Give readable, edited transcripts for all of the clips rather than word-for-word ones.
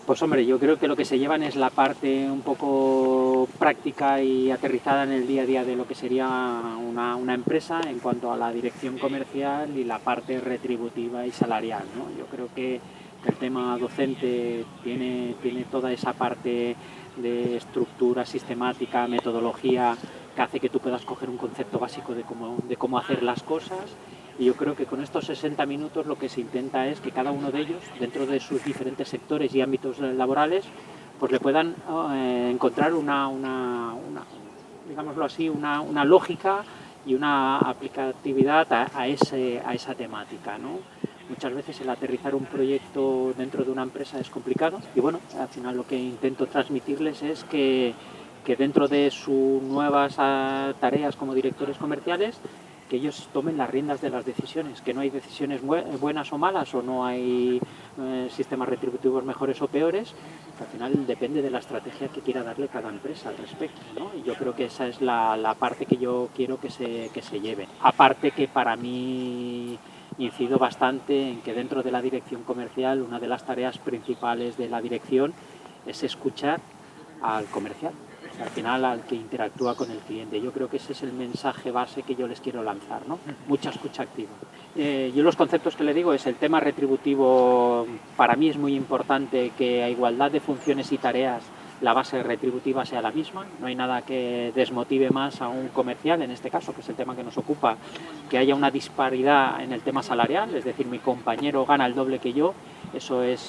Pues hombre, yo creo que lo que se llevan es la parte un poco práctica y aterrizada en el día a día de lo que sería una empresa en cuanto a la dirección comercial y la parte retributiva y salarial, ¿no? Yo creo que el tema docente tiene toda esa parte de estructura sistemática, metodología, que hace que tú puedas coger un concepto básico de cómo hacer las cosas. Y yo creo que con estos 60 minutos lo que se intenta es que cada uno de ellos, dentro de sus diferentes sectores y ámbitos laborales, pues le puedan encontrar digámoslo así, una lógica y una aplicatividad a esa temática, ¿no? Muchas veces el aterrizar un proyecto dentro de una empresa es complicado y bueno, al final lo que intento transmitirles es que dentro de sus nuevas tareas como directores comerciales, que ellos tomen las riendas de las decisiones, que no hay decisiones buenas o malas, o no hay sistemas retributivos mejores o peores, que al final depende de la estrategia que quiera darle cada empresa al respecto, ¿no? Y yo creo que esa es la parte que yo quiero que se lleve. Aparte que para mí incido bastante en que dentro de la dirección comercial una de las tareas principales de la dirección es escuchar al comercial, o sea, al final al que interactúa con el cliente. Yo creo que ese es el mensaje base que yo les quiero lanzar, ¿no? Mucha escucha activa. Yo los conceptos que le digo es el tema retributivo. Para mí es muy importante que a igualdad de funciones y tareas la base retributiva sea la misma. No hay nada que desmotive más a un comercial, en este caso, que es el tema que nos ocupa, que haya una disparidad en el tema salarial, es decir, mi compañero gana el doble que yo. Eso es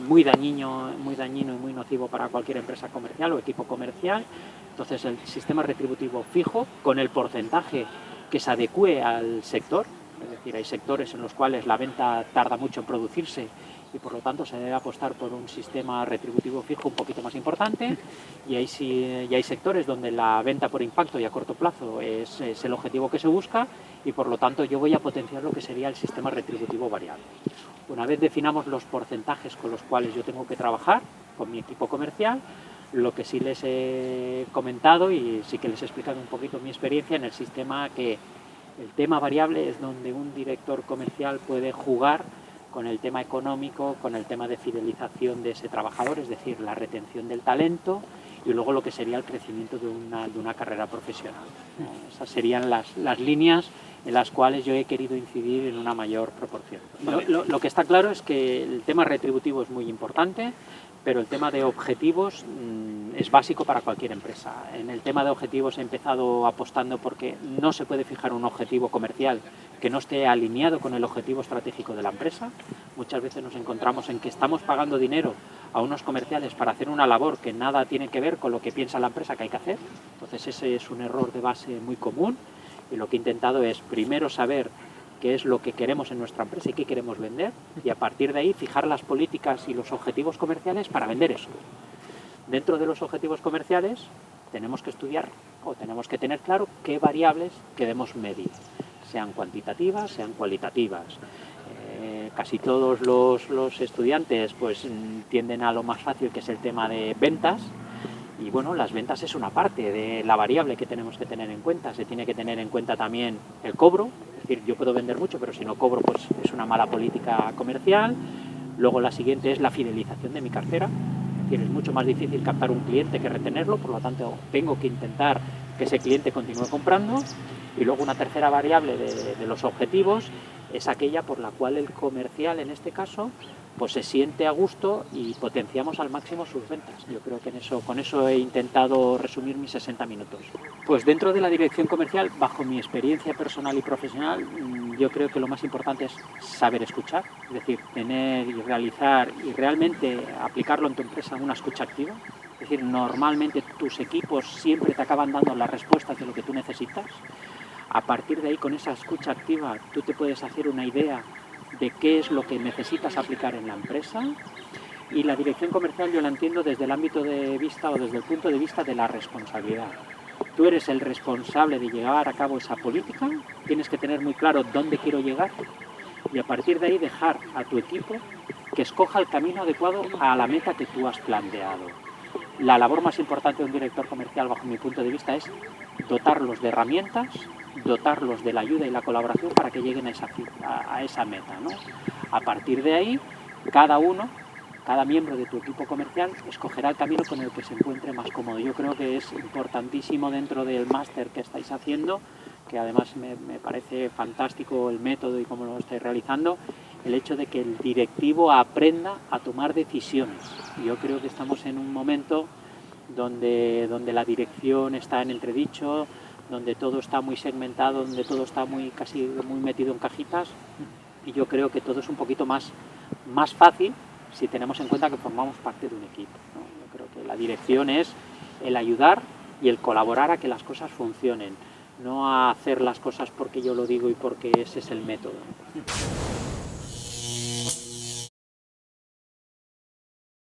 muy dañino y muy nocivo para cualquier empresa comercial o equipo comercial. Entonces el sistema retributivo fijo con el porcentaje que se adecue al sector, es decir, hay sectores en los cuales la venta tarda mucho en producirse y por lo tanto se debe apostar por un sistema retributivo fijo un poquito más importante, y hay sectores donde la venta por impacto y a corto plazo es el objetivo que se busca, y por lo tanto yo voy a potenciar lo que sería el sistema retributivo variable. Una vez definamos los porcentajes con los cuales yo tengo que trabajar con mi equipo comercial, lo que sí les he comentado y sí que les he explicado un poquito mi experiencia en el sistema, que el tema variable es donde un director comercial puede jugar con el tema económico, con el tema de fidelización de ese trabajador, es decir, la retención del talento y luego lo que sería el crecimiento de una carrera profesional. Esas serían las líneas en las cuales yo he querido incidir en una mayor proporción. Lo que está claro es que el tema retributivo es muy importante, pero el tema de objetivos es básico para cualquier empresa. En el tema de objetivos he empezado apostando porque no se puede fijar un objetivo comercial que no esté alineado con el objetivo estratégico de la empresa. Muchas veces nos encontramos en que estamos pagando dinero a unos comerciales para hacer una labor que nada tiene que ver con lo que piensa la empresa que hay que hacer. Entonces ese es un error de base muy común, y lo que he intentado es primero saber qué es lo que queremos en nuestra empresa y qué queremos vender, y a partir de ahí fijar las políticas y los objetivos comerciales para vender eso. Dentro de los objetivos comerciales tenemos que estudiar o tenemos que tener claro qué variables queremos medir, sean cuantitativas, sean cualitativas. Casi todos los estudiantes pues tienden a lo más fácil, que es el tema de ventas, y bueno, las ventas es una parte de la variable que tenemos que tener en cuenta. Se tiene que tener en cuenta también el cobro, es decir, yo puedo vender mucho, pero si no cobro, pues es una mala política comercial. Luego la siguiente es la fidelización de mi cartera, es decir, es mucho más difícil captar un cliente que retenerlo, por lo tanto tengo que intentar que ese cliente continúe comprando. Y luego una tercera variable de los objetivos es aquella por la cual el comercial, en este caso, pues se siente a gusto y potenciamos al máximo sus ventas. Yo creo que con eso he intentado resumir mis 60 minutos. Pues dentro de la dirección comercial, bajo mi experiencia personal y profesional, yo creo que lo más importante es saber escuchar, es decir, tener y realizar y realmente aplicarlo en tu empresa una escucha activa. Es decir, normalmente tus equipos siempre te acaban dando las respuestas de lo que tú necesitas. A partir de ahí, con esa escucha activa, tú te puedes hacer una idea de qué es lo que necesitas aplicar en la empresa. Y la dirección comercial yo la entiendo desde el ámbito de vista o desde el punto de vista de la responsabilidad. Tú eres el responsable de llevar a cabo esa política, tienes que tener muy claro dónde quiero llegar y a partir de ahí dejar a tu equipo que escoja el camino adecuado a la meta que tú has planteado. La labor más importante de un director comercial, bajo mi punto de vista, es dotarlos de herramientas, dotarlos de la ayuda y la colaboración para que lleguen a esa meta, ¿no? A partir de ahí, cada uno cada miembro de tu equipo comercial escogerá el camino con el que se encuentre más cómodo. Yo creo que es importantísimo dentro del máster que estáis haciendo, que además me parece fantástico el método y cómo lo estáis realizando, el hecho de que el directivo aprenda a tomar decisiones. Yo creo que estamos en un momento donde la dirección está en entredicho, donde todo está muy segmentado, donde todo está casi muy metido en cajitas, y yo creo que todo es un poquito más fácil si tenemos en cuenta que formamos parte de un equipo, ¿no? Yo creo que la dirección es el ayudar y el colaborar a que las cosas funcionen, no a hacer las cosas porque yo lo digo y porque ese es el método.